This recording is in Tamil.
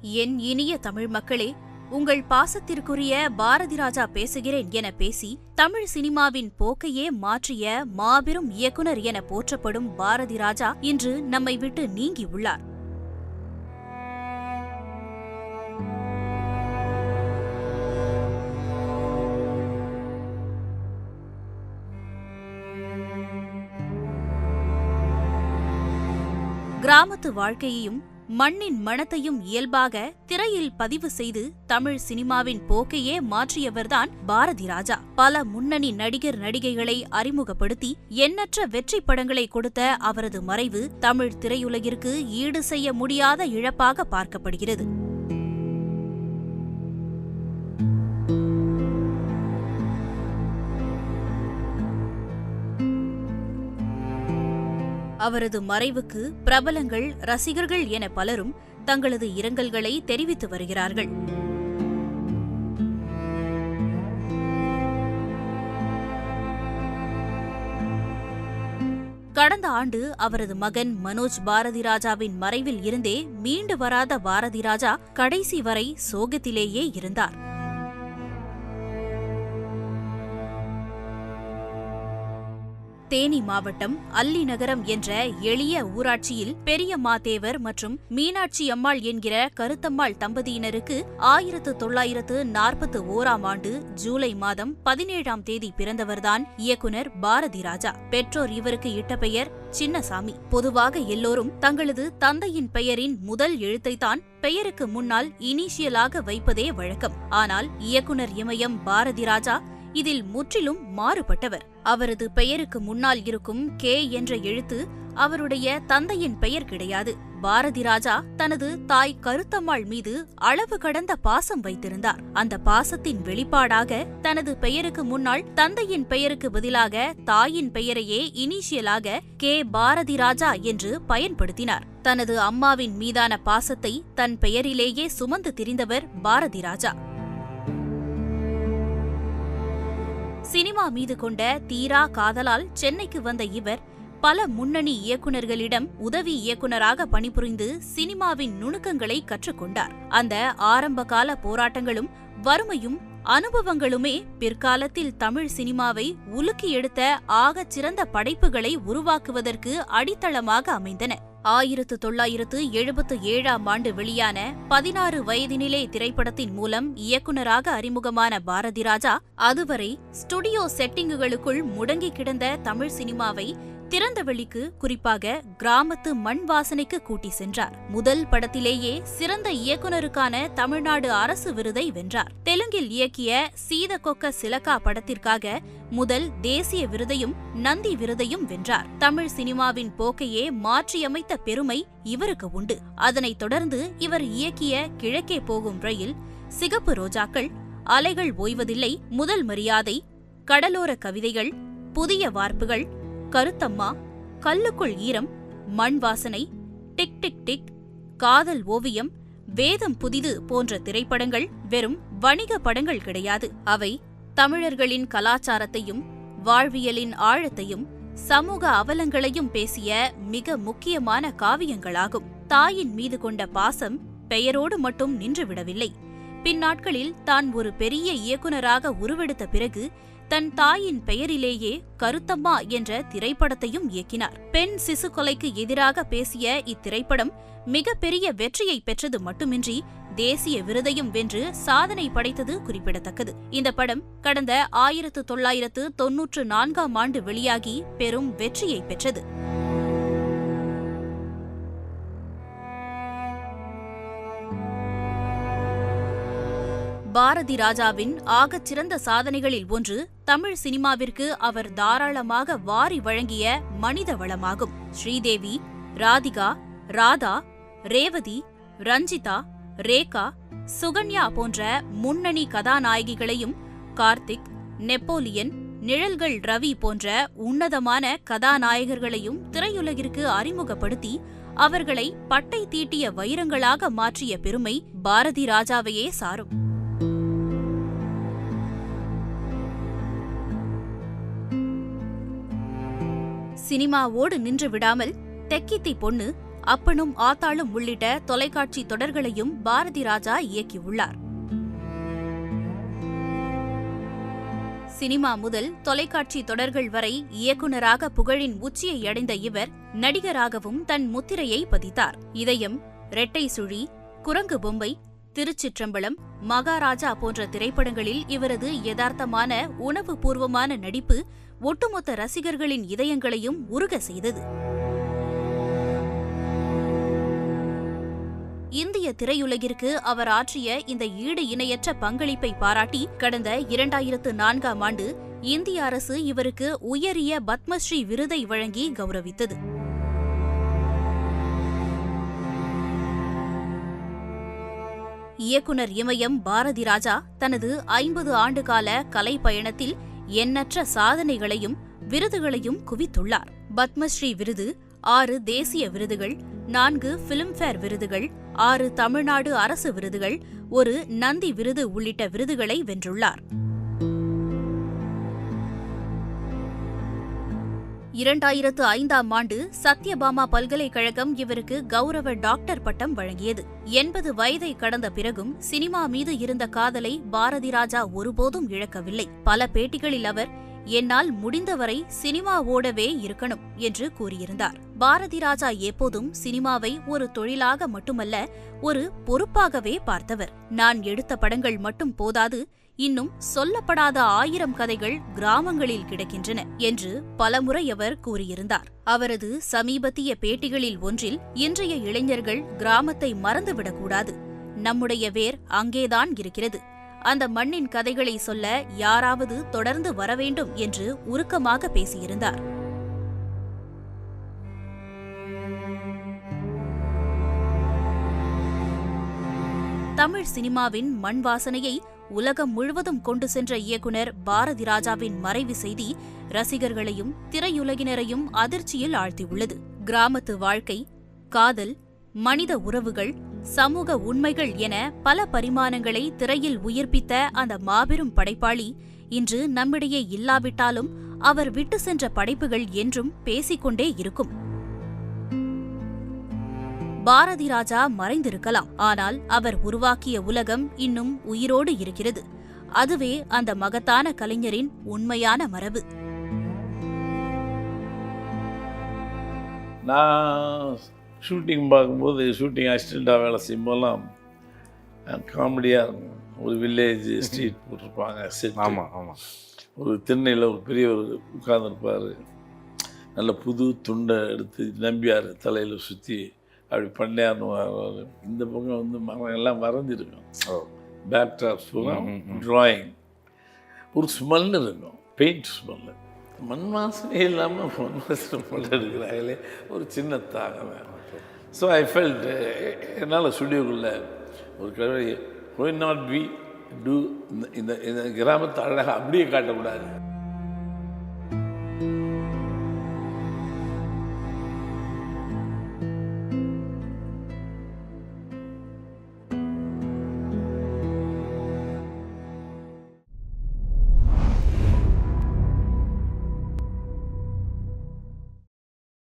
என் இனிய தமிழ் மக்களே, உங்கள் பாசத்திற்குரிய பாரதிராஜா பேசுகிறேன் என பேசி தமிழ் சினிமாவின் போக்கையே மாற்றிய மாபெரும் இயக்குனர் என போற்றப்படும் பாரதிராஜா இன்று நம்மை விட்டு நீங்கியுள்ளார். கிராமத்து வாழ்க்கையையும் மண்ணின் மணத்தையும் இயல்பாக திரையில் பதிவு செய்து தமிழ் சினிமாவின் போக்கையே மாற்றியவர்தான் பாரதிராஜா. பல முன்னணி நடிகர் நடிகைகளை அறிமுகப்படுத்தி எண்ணற்ற வெற்றி படங்களை கொடுத்த அவரது மறைவு தமிழ் திரையுலகிற்கு ஈடு செய்ய முடியாத இழப்பாக பார்க்கப்படுகிறது. அவரது மறைவுக்கு பிரபலங்கள், ரசிகர்கள் என பலரும் தங்களது இரங்கல்களை தெரிவித்து வருகிறார்கள். கடந்த ஆண்டு அவரது மகன் மனோஜ் பாரதிராஜாவின் மறைவில் இருந்தே மீண்டு வராத பாரதிராஜா கடைசி வரை சோகத்திலேயே இருந்தார். தேனி மாவட்டம் அல்லிநகரம் என்ற எளிய ஊராட்சியில் பெரியமாதேவர் மற்றும் மீனாட்சி அம்மாள் என்கிற கருத்தம்மாள் தம்பதியினருக்கு 1941ஆம் ஆண்டு ஜூலை மாதம் 17ஆம் தேதி பிறந்தவர்தான் இயக்குனர் பாரதிராஜா. பெற்றோர் இவருக்கு இட்ட பெயர் சின்னசாமி. பொதுவாக எல்லோரும் தங்களது தந்தையின் பெயரின் முதல் எழுத்தைத்தான் பெயருக்கு முன்னால் இனிஷியலாக வைப்பதே வழக்கம். ஆனால் இயக்குனர் இமயம் பாரதிராஜா இதில் முற்றிலும் மாறுபட்டவர். அவரது பெயருக்கு முன்னால் இருக்கும் கே என்ற எழுத்து அவருடைய தந்தையின் பெயர் கிடையாது. பாரதிராஜா தனது தாய் கருத்தம்மாள் மீது அளவு கடந்த பாசம் வைத்திருந்தார். அந்த பாசத்தின் வெளிப்பாடாக தனது பெயருக்கு முன்னால் தந்தையின் பெயருக்கு பதிலாக தாயின் பெயரையே இனிஷியலாக கே பாரதிராஜா என்று பயன்படுத்தினார். தனது அம்மாவின் மீதான பாசத்தை தன் பெயரிலேயே சுமந்து திரிந்தவர் பாரதிராஜா. சினிமா மீது கொண்ட தீரா காதலால் சென்னைக்கு வந்த இவர் பல முன்னணி இயக்குநர்களிடம் உதவி இயக்குநராக பணிபுரிந்து சினிமாவின் நுணுக்கங்களை கற்றுக்கொண்டார். அந்த ஆரம்பகால போராட்டங்களும் வறுமையும் அனுபவங்களுமே பிற்காலத்தில் தமிழ் சினிமாவை உலுக்கி எடுத்த ஆகச் சிறந்த படைப்புகளை உருவாக்குவதற்கு அடித்தளமாக அமைந்தன. 1977ஆம் ஆண்டு வெளியான 16 வயதினிலே திரைப்படத்தின் மூலம் இயக்குநராக அறிமுகமான பாரதிராஜா அதுவரை ஸ்டுடியோ செட்டிங்குகளுக்குள் முடங்கி கிடந்த தமிழ் சினிமாவை திறந்தவெளிக்கு, குறிப்பாக கிராமத்து மண் வாசனைக்கு கூட்டி சென்றார். முதல் படத்திலேயே சிறந்த இயக்குனருக்கான தமிழ்நாடு அரசு விருதை வென்றார். தெலுங்கில் இயக்கிய சீதகொக்க சிலக்கா படத்திற்காக முதல் தேசிய விருதையும் நந்தி விருதையும் வென்றார். தமிழ் சினிமாவின் போக்கையே மாற்றியமைத்த பெருமை இவருக்கு உண்டு. அதனைத் தொடர்ந்து இவர் இயக்கிய கிழக்கே போகும் ரயில், சிகப்பு ரோஜாக்கள், அலைகள் ஓய்வதில்லை, முதல் மரியாதை, கடலோர கவிதைகள், புதிய வார்ப்புகள், கருத்தம்மா, கல்லுக்குள் ஈரம், மண் வாசனை, டிக் டிக் டிக், காதல் ஓவியம், வேதம் புதிது போன்ற திரைப்படங்கள் வெறும் வணிக படங்கள் கிடையாது. அவை தமிழர்களின் கலாச்சாரத்தையும் வாழ்வியலின் ஆழத்தையும் சமூக அவலங்களையும் பேசிய மிக முக்கியமான காவியங்களாகும். தாயின் மீது கொண்ட பாசம் பெயரோடு மட்டும் நின்றுவிடவில்லை. பின்னாட்களில் தான் ஒரு பெரிய இயக்குநராக உருவெடுத்த பிறகு தன் தாயின் பெயரிலேயே கருத்தம்மா என்ற திரைப்படத்தையும் இயக்கினார். பெண் சிசு கொலைக்கு எதிராக பேசிய இத்திரைப்படம் மிகப்பெரிய வெற்றியை பெற்றது மட்டுமின்றி தேசிய விருதையும் வென்று சாதனை படைத்தது குறிப்பிடத்தக்கது. இந்த படம் கடந்த 1994ஆம் ஆண்டு வெளியாகி பெரும் வெற்றியை பெற்றது. பாரதிராஜாவின் ஆகச் சிறந்த சாதனைகளில் ஒன்று தமிழ் சினிமாவிற்கு அவர் தாராளமாக வாரி வழங்கிய மனித வளமாகும். ஸ்ரீதேவி, ராதிகா, ராதா, ரேவதி, ரஞ்சிதா, ரேகா, சுகன்யா போன்ற முன்னணி கதாநாயகிகளையும் கார்த்திக், நெப்போலியன், நிழல்கள் ரவி போன்ற உன்னதமான கதாநாயகர்களையும் திரையுலகிற்கு அறிமுகப்படுத்தி அவர்களை பட்டை தீட்டிய வைரங்களாக மாற்றிய பெருமை பாரதிராஜாவையே சாரும். சினிமாவோடு நின்று விடாமல் தெக்கித்தி பொண்ணு, அப்பனும் ஆத்தாளும் உள்ளிட்ட தொலைக்காட்சி தொடர்களையும் பாரதி ராஜா இயக்கியுள்ளார். சினிமா முதல் தொலைக்காட்சி தொடர்கள் வரை இயக்குநராக புகழின் உச்சியை அடைந்த இவர் நடிகராகவும் தன் முத்திரையை பதித்தார். இதயம், ரெட்டை சுழி, குரங்கு பொம்மை, திருச்சிற்றம்பலம், மகாராஜா போன்ற திரைப்படங்களில் இவரது யதார்த்தமான உணவு பூர்வமான நடிப்பு ஒட்டுமொத்த ரசிகர்களின் இதயங்களையும் உருக செய்தது. இந்திய திரையுலகிற்கு அவர் ஆற்றிய இந்த ஈடு இணையற்ற பங்களிப்பை பாராட்டி கடந்த 2004ஆம் ஆண்டு இந்திய அரசு இவருக்கு உயரிய பத்மஸ்ரீ விருதை வழங்கி கௌரவித்தது. இயக்குனர் இமயம் பாரதி ராஜா தனது 50 ஆண்டுகால கலை பயணத்தில் எண்ணற்ற சாதனைகளையும் விருதுகளையும் குவித்துள்ளார். பத்மஸ்ரீ விருது, 6 தேசிய விருதுகள், 4 பிலிம்பேர் விருதுகள், 6 தமிழ்நாடு அரசு விருதுகள், 1 நந்தி விருது உள்ளிட்ட விருதுகளை வென்றுள்ளார். 2005ஆம் ஆண்டு சத்யபாமா பல்கலைக்கழகம் இவருக்கு கௌரவ டாக்டர் பட்டம் வழங்கியது. 80 வயதை கடந்த பிறகும் சினிமா மீது இருந்த காதலை பாரதி ராஜா ஒருபோதும் இழக்கவில்லை. பல பேட்டிகளில் அவர், என்னால் முடிந்தவரை சினிமாவோடவே இருக்கணும் என்று கூறியிருந்தார். பாரதி ராஜா எப்போதும் சினிமாவை ஒரு தொழிலாக மட்டுமல்ல, ஒரு பொறுப்பாகவே பார்த்தவர். நான் எடுத்த படங்கள் மட்டும் போதாது, இன்னும் சொல்லப்படாத 1000 கதைகள் கிராமங்களில் கிடக்கின்றன என்று பலமுறை அவர் கூறியிருந்தார். அவரது சமீபத்திய பேட்டிகளில் ஒன்றில், இன்றைய இளைஞர்கள் கிராமத்தை மறந்துவிடக்கூடாது, நம்முடைய வேர் அங்கேதான் இருக்கிறது, அந்த மண்ணின் கதைகளை சொல்ல யாராவது தொடர்ந்து வரவேண்டும் என்று உருக்கமாக பேசியிருந்தார். தமிழ் சினிமாவின் மண் வாசனையை உலகம் முழுவதும் கொண்டு சென்ற இயக்குனர் பாரதி ராஜாவின் மறைவு செய்தி ரசிகர்களையும் திரையுலகினரையும் அதிர்ச்சியில் ஆழ்த்தியுள்ளது. கிராமத்து வாழ்க்கை, காதல், மனித உறவுகள், சமூக உண்மைகள் என பல பரிமாணங்களை திரையில் உயிர்ப்பித்த அந்த மாபெரும் படைப்பாளி இன்று நம்மிடையே இல்லாவிட்டாலும் அவர் விட்டு சென்ற படைப்புகள் என்றும் பேசிக்கொண்டே இருக்கும். பாரதி ராஜா மறைந்திருக்கலாம், ஆனால் அவர் உருவாக்கிய உலகம் இன்னும் உயிரோடு இருக்கிறது. அதுவே அந்த மகத்தான கலைஞரின் உண்மையான மரபு. நான் ஷூட்டிங் பார்க்கும்போது, ஷூட்டிங் அசிஸ்டண்ட்டாக வேலை செய்யும்போதெல்லாம் காமெடியாக இருக்கும். ஒரு வில்லேஜ் ஸ்ட்ரீட் போட்டிருப்பாங்க செட். ஆமாம் ஆமாம். ஒரு திண்ணையில் ஒரு பெரியவர் உட்கார்ந்துருப்பார். நல்ல புது துண்டை எடுத்து நம்பியார் தலையில் சுற்றி அப்படி பண்ணையார்னு வருவார். இந்த பக்கம் வந்து மரம் எல்லாம் வரைஞ்சிருக்கும். பேக்ட்ராப்ஸ் ட்ராயிங். ஒரு ஸ்மெல் இருக்கும், பெயிண்ட் ஸ்மெல்லு. மண் வாசனை இல்லாமல் மண் வாசனை பண்ண எடுக்கிறாங்களே, ஒரு சின்ன தாகம். ஸோ ஐ ஃபெல்ட், என்னால் ஸ்டுடியோக்குள்ளே ஒரு கதை ஒய் நாட் வி டூ இந்த கிராமத்தை அழகாக அப்படியே காட்டக்கூடாது.